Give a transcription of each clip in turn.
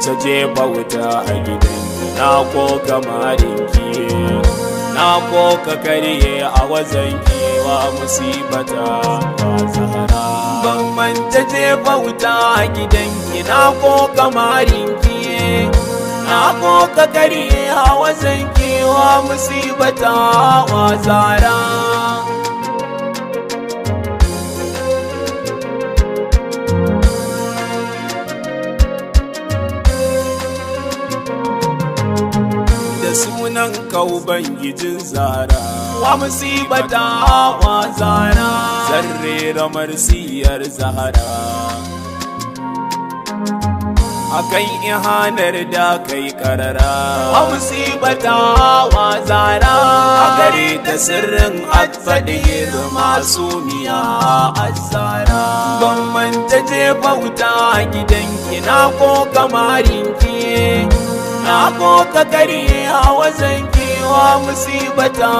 ta jefa wuta a gidan na ko kamarinki na ko ka karye a wazan kewa musibata ba zahara ban manta jefa wuta a gidanki na ko kamarinki na ko ka karye a wazan kewa musibata ba zahara sunan ka ubangijin zara wa musibata wa zara zarre ramar siyar zahara akan ihanar da kai karara wa musibata wa zara a gare ta sirrin akfadi masu miya azara ban manta jefa wuta a gidanki na ko kamarinki na ko ka karye a wazan kewa musibata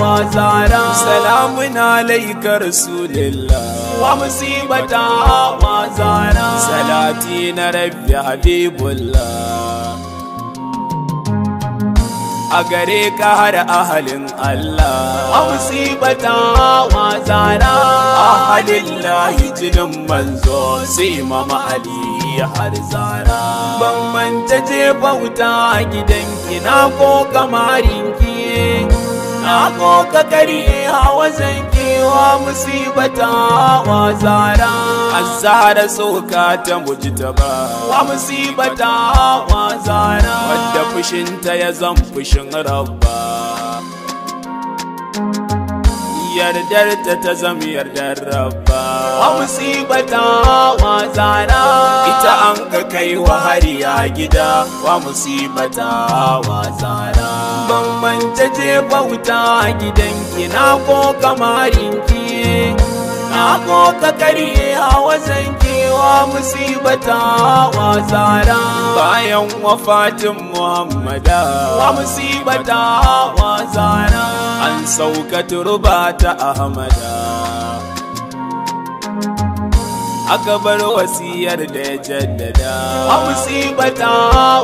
wa zara salamun alaika rasulillah wa musibata wa zara salati na rabbi habibullah a gare ka har ahalin Allah wa musibata wa zara ahalillahi jinin manzo sai mama Ali har zara ban manta jefa wuta a gidanki na ko kamarinki na ko ka karye a wazan kewa musibata wa zara azhara soka ta mujtaba wa musibata wa zara wadda fushinta ya zan fushin rabba yardar ta zama yardar rabba wa musibata wa zara ita an ka kai wa hari a gida wa musibata wa zara ban manta jefa wuta a gidanki na ko kamarinki na ko ka karye a wazan kewa musibata wa zara bayan wafatin Muhammada wa musibata wa zara an sauka turba ta Ahmada aka bar wasiyar da ya jaddada wa musibata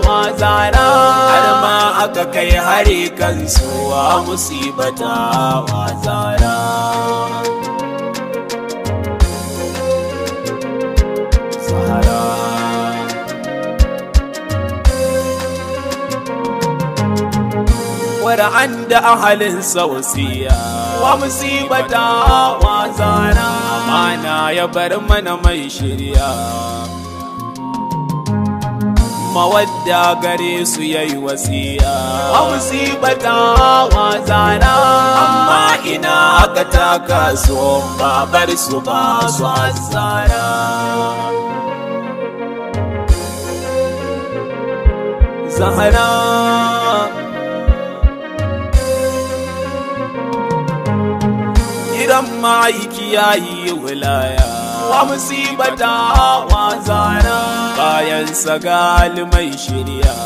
wa zara har ma aka kai hari kansu wa musibata wa zara war'an da ahalinsa wasiya wa musibata wa zara amana ya bar mana mai shirya mawadda gare su yayi wasiya wa musibata wa zara amma ina aka taka so babar su ba su azara zahara gidan ma'aiki yayi wilaya wa musibata wa zara bayan sagal mai shirya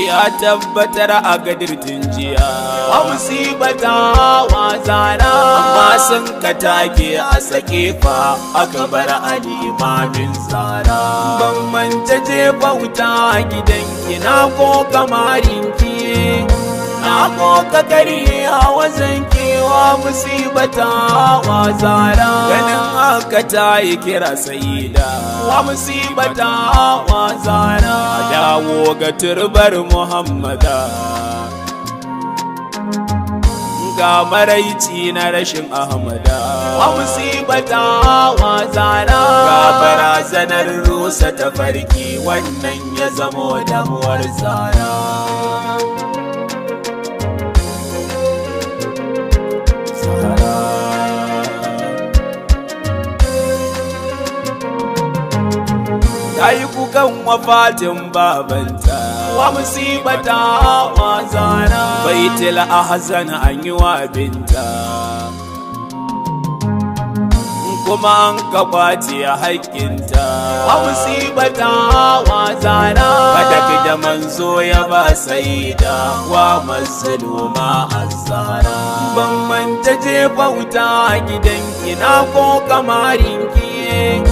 ya tabbatar a gadirtin jiya wa musibata wa zara amma sun ka take a sake fa aka bar alimamin zara ban manta jefa wuta a gidanki na ko kamarinki na ko ka karye a wazan kewa musibata wa zara ganin haka ta yi kira sayida wa musibata wa zara dawo ga turbar Muhammada ga maraici na rashin Ahmada wa musibata wa zara ga barazanar rusa tafarki wannan ya zamo damuwar zara ta yi kuka kan wafatin babanta wa musibata wa zana baitul ahzan an yi wa binta kuma an ka kwace haƙƙinta wa musibata wa zana kada fi da manzo ya ba saida wa mazluma azzara ban manta jefa wuta a gidanki na ko kamarinki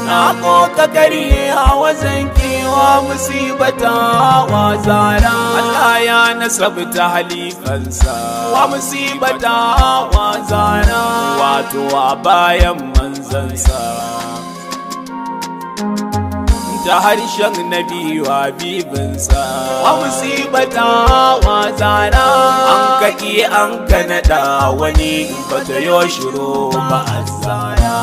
na ko kakari hawa zanki wa musibata wa zara Allah ya nasabta halifansa wa musibata wa zara wato a bayan manzansa ta harshen nabi wa bibinsa wa musibata wa zara an kaki an kanada wani bata yo shiro ba azzara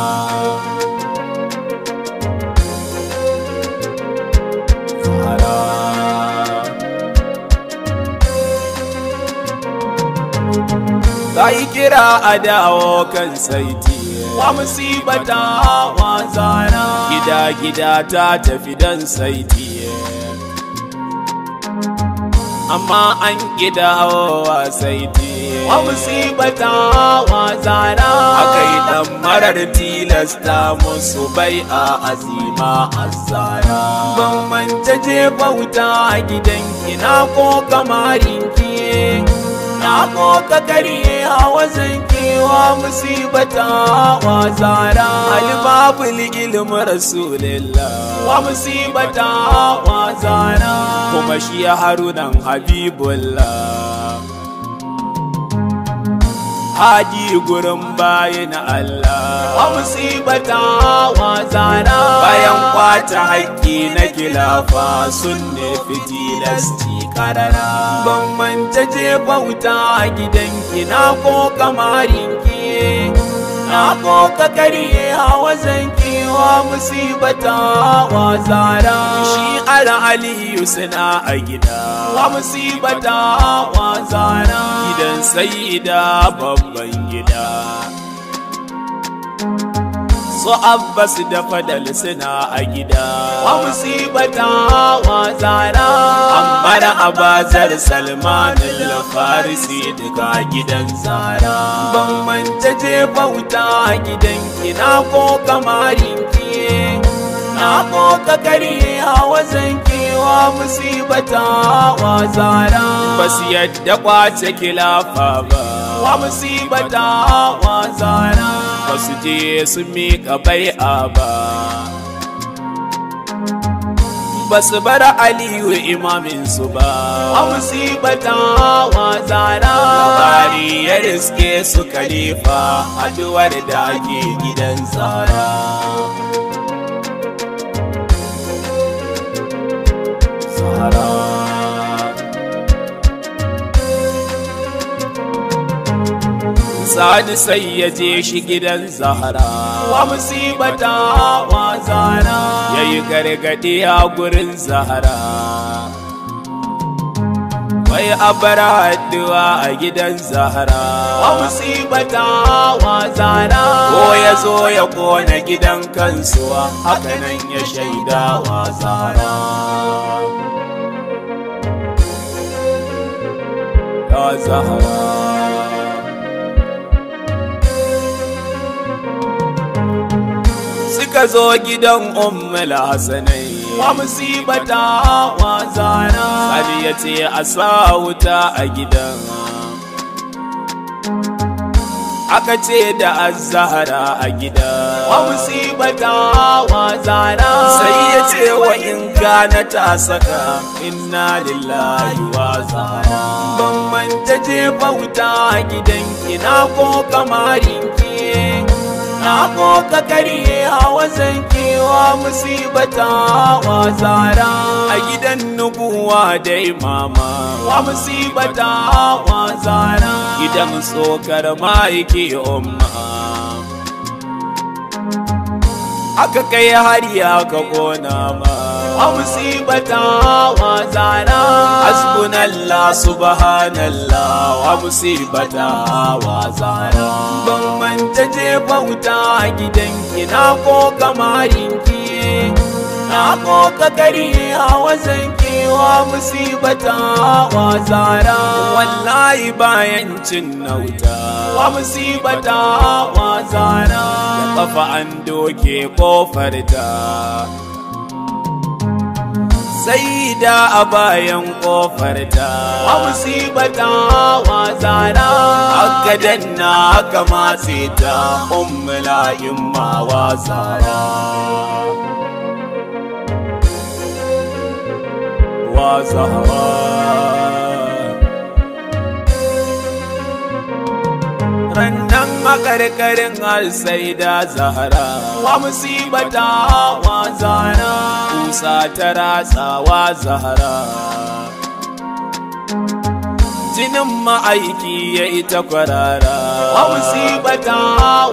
Kai kira a dawo kan saiti wa musibata wa zana gida ta tafi dan saiti amma an gidawo wa saiti wa musibata wa zana akai dan marar tilasta musu bai a azima azzara ban manta jefa wuta a gidanki na ko kamarinki na ko kakari hawa zanki wa musibata wa zara alibabul ilm rasulillah wa musibata wa zara kuma shi harunan habibullah hadi gurin bayin Allah wa musibata wa zara bayan kwata haƙƙi na kilafa sun ne fitilasti karara ban manta jefa wuta a gidanki na ko kamarinki na ko kakari hawa zanki wa musibata wa zara shi ala aliyu suna a gida wa musibata wa zara gidan sayyida babban gida su abbas da fadal suna a gida wa musibata wa zara amma da abazar salman al-farisi daga gidan zara ban manta jefa wuta a gidanki na ko kamarinki na ko kakari hawa zanki wa musibata wa zara basu yadda kwace kilafa ba wa musibata wa zara basu je su miƙa bai'a ba basu bar aliyu imaminsu ba wa musibata wa zara labari ya riske su khalifa haduwar da ake gidan zara Sani sai ya je shi gidan Zahra wa musibata wa zara yayi gargadi a gurin Zahra wai abara addu'a a gidan Zahra wa musibata wa zara ko ya zo ya kona gidan kansuwa hakanan ya shaida wa Zahra ya Zahra suka zo gidan ummul hasanai wa musibata wa zara Sani ya ce a sa wuta a gidan aka ce da az-Zahra a gida wa musibata wa zara sai ya ce wa in kana ta saka inna lillahi wa zara ban manta jefa wuta a gidanki na ko kamarinki na ko kakari hawa zanki wa musibata wa zara a gidan nubuwa da imama wa musibata wa zara gidan tsokar ma'aiki umma aka kai hari aka kona ma wa musibata wa zara hasbunallah subhanallah wa musibata wa zara ban manta jefa wuta a gidanki na ko kamarinki na koka kare hawa zankewa musibata wa zara wallahi bayan cin nauta wa musibata wa zara da kafa an doke kofarta sai da a bayan kofarta wa musibata wa zara aka danna aka matse ta ummula'in ma wa zara wa zara rannan makarkarin alsaida zahara wa musibata wa zara kusa ta ratsa wa zahara jinin ma'aiki ya ita kwarara wa musibata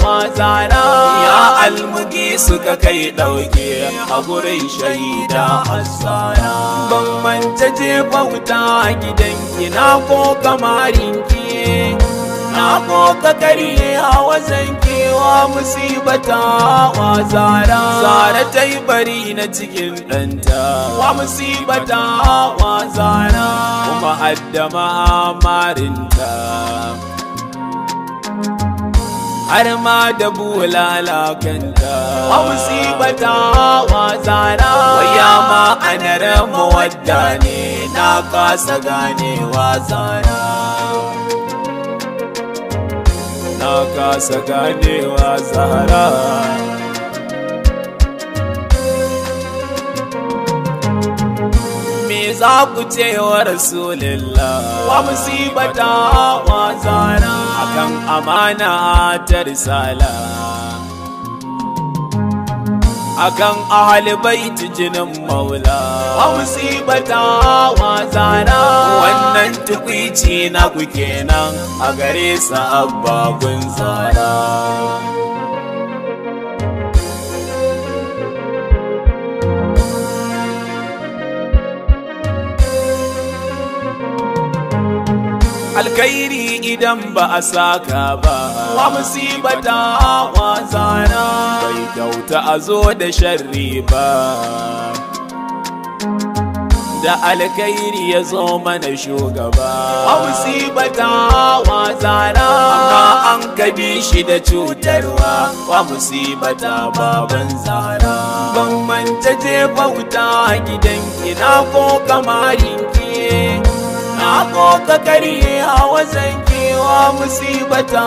wa zara ya almugi suka kai dauke a gurin shahida hassana ban manta jefa wuta a gidanki na ko kamarinki na koka kariye hawa zankewa musibata wa zara zara ta yi bari na cikin ɗanta wa musibata wa zara kuma haddama marinta har ma da bulala kanta wa musibata wa zara waya ma anar mawadda ne na kasa ganewa zara na kasa ganewa zahara me za ku ce wa rasulillah wa musibata wa zahara akan amana ta risala akan ahli baiti jinin maula wa musibata wa zara wannan tukwici na ku kenan a gare sa abbabun zara alkairi idan ba a saka ba wa musibata wa zara bai kyauta a zo da sharri ba da alkairi ya zo mana shugaba wa musibata wa zara amma an kabi shi da cutarwa wa musibata baban zara ban manta jefa wuta gidanki na ko kamarinki na koka kariye hawa zankewa musibata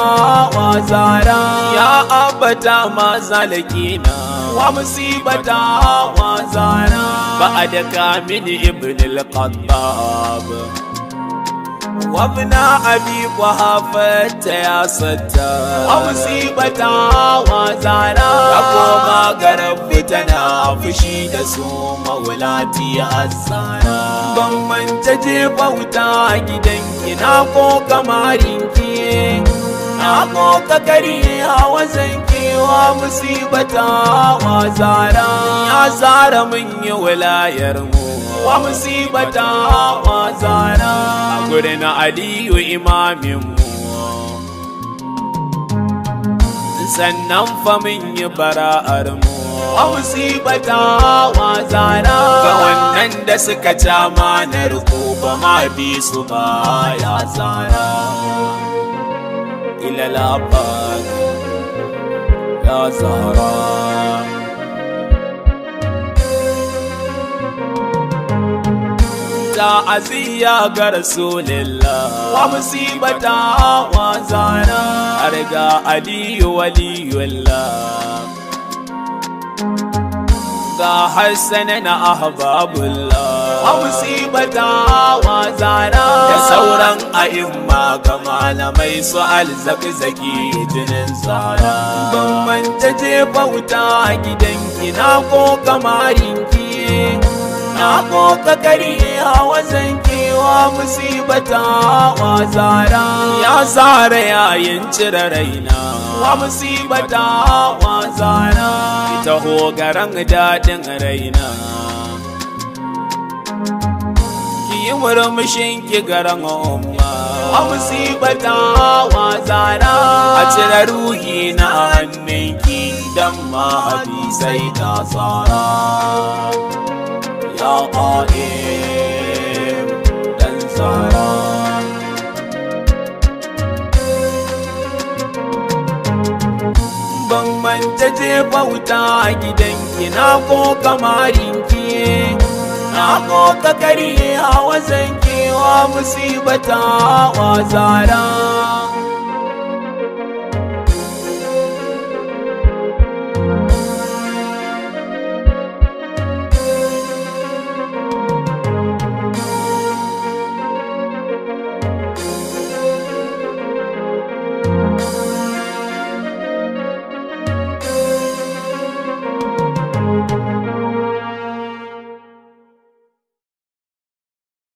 wa zara ya abata ma zalakina wa musibata wa zara ba'da kamil ibn al-qattab wa ibn abi quhafa ya satta wa musibata wa zara koma garabbi tana fushi da su maulati azara ban manta jefa wuta gidanki na ko kamarinki na koka kariye hawa zankewa musibata wa zara ya zara mun yi wilayar mu wa musibata wa zara a gurin aliyu imamin mu sannan fa mun yi bara'ar mu wa musibata wa zara ga wannan da suka ci amanar ko ba ma bi su ba ya zara ila labad ya zara ta'aziyya ga rasulillah wa musibata wa zara arga aliyu waliyullah ga Hassan na ahbabullah wa musibata wa zara da sauran a'imma ga malamai su alzakzaki jinin zara ban manta jefa wuta gidanki na ko kamarinki na koka kariye hawa zankewa musibata wa zara ya zara yayin cire raina wa musibata wa zara ita hogaran dadin raina ki yi murmushin ki garan umma wa musibata wa zara a cire ruhi na hannunki dan mahadi sai ta tsara ya ƙa'im dan tsara. Ban manta jefa wuta a gidanki na ko kamarinki, na ko kakari a wasanki wa musibata wa zara.